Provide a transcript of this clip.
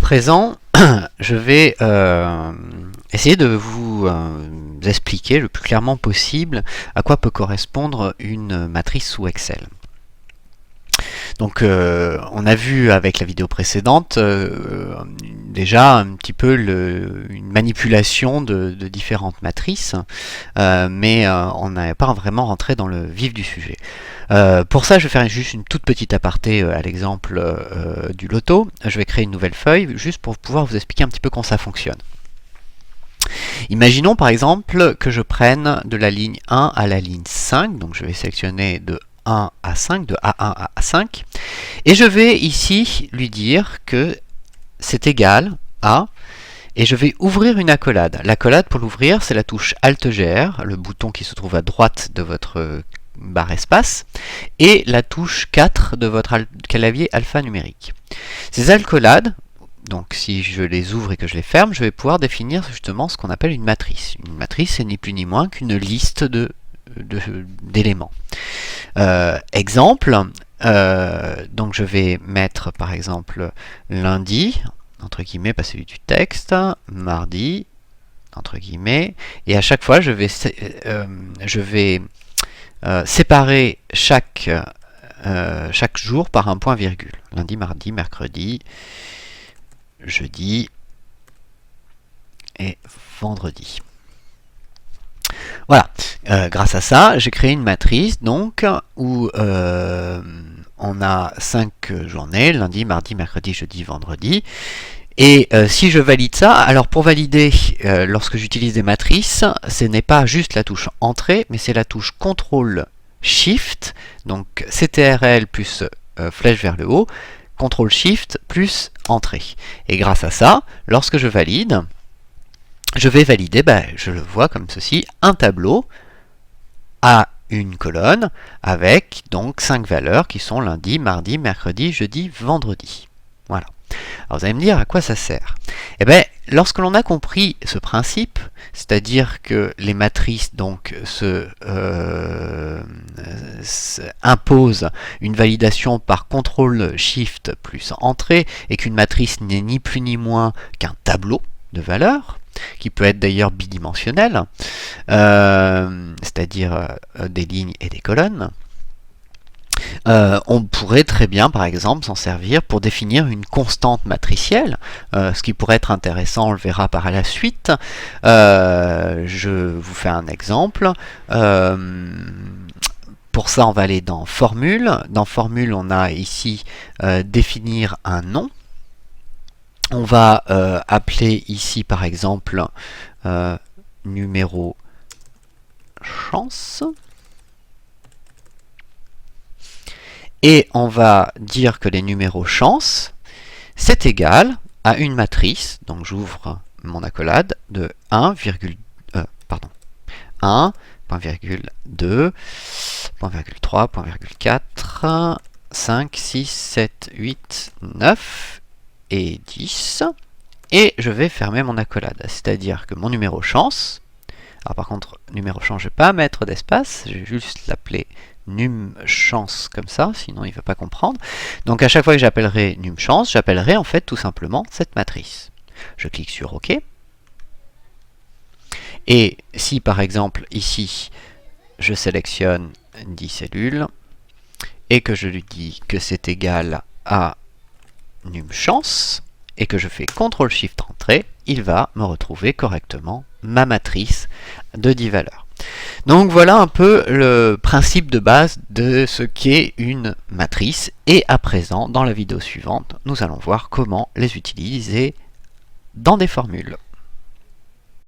présent, je vais essayer de vous expliquer le plus clairement possible à quoi peut correspondre une matrice sous Excel. Donc on a vu avec la vidéo précédente déjà un petit peu une manipulation de différentes matrices, mais on n'a pas vraiment rentré dans le vif du sujet. Pour ça, je vais faire juste une toute petite aparté à l'exemple du loto. Je vais créer une nouvelle feuille juste pour pouvoir vous expliquer un petit peu comment ça fonctionne. Imaginons par exemple que je prenne de la ligne 1 à la ligne 5, donc je vais sélectionner de 1 à 5, de A1 à A5, et je vais ici lui dire que c'est égal à, et je vais ouvrir une accolade. L'accolade, pour l'ouvrir, c'est la touche Alt-GR, le bouton qui se trouve à droite de votre barre espace, et la touche 4 de votre clavier alphanumérique. Ces accolades, donc si je les ouvre et que je les ferme, je vais pouvoir définir justement ce qu'on appelle une matrice. Une matrice, c'est ni plus ni moins qu'une liste d'éléments. Exemple, donc je vais mettre par exemple lundi, entre guillemets, passer du texte, mardi, entre guillemets, et à chaque fois je vais séparer chaque jour par un point virgule. Lundi, mardi, mercredi, jeudi et vendredi. Voilà, grâce à ça, j'ai créé une matrice donc où on a 5 journées, lundi, mardi, mercredi, jeudi, vendredi. Et si je valide ça, alors pour valider, lorsque j'utilise des matrices, ce n'est pas juste la touche Entrée, mais c'est la touche CTRL SHIFT, donc CTRL plus flèche vers le haut, CTRL SHIFT plus Entrée. Et grâce à ça, lorsque je valide, je vais valider, je le vois comme ceci, un tableau à une colonne avec donc 5 valeurs qui sont lundi, mardi, mercredi, jeudi, vendredi. Voilà. Alors vous allez me dire à quoi ça sert. Eh bien, lorsque l'on a compris ce principe, c'est-à-dire que les matrices donc imposent une validation par CTRL SHIFT plus Entrée, et qu'une matrice n'est ni plus ni moins qu'un tableau de valeurs, qui peut être d'ailleurs bidimensionnel, c'est-à-dire des lignes et des colonnes, on pourrait très bien, par exemple, s'en servir pour définir une constante matricielle, ce qui pourrait être intéressant, on le verra par la suite. Je vous fais un exemple. Pour ça, on va aller dans Formule. Dans Formule, on a ici définir un nom. On va appeler ici, par exemple, numéro chance. Et on va dire que les numéros chance, c'est égal à une matrice, donc j'ouvre mon accolade, de 1, 1, point virgule 2, point virgule 3, point virgule 4, 5, 6, 7, 8, 9 et 10. Et je vais fermer mon accolade, c'est-à-dire que mon numéro chance, alors par contre, numéro chance, je ne vais pas mettre d'espace, je vais juste l'appeler num chance comme ça, sinon il ne va pas comprendre. Donc à chaque fois que j'appellerai num chance, j'appellerai en fait tout simplement cette matrice. Je clique sur OK. Et si par exemple ici, je sélectionne 10 cellules et que je lui dis que c'est égal à num chance et que je fais CTRL SHIFT Entrée, il va me retrouver correctement ma matrice de 10 valeurs. Donc voilà un peu le principe de base de ce qu'est une matrice, et à présent, dans la vidéo suivante, nous allons voir comment les utiliser dans des formules.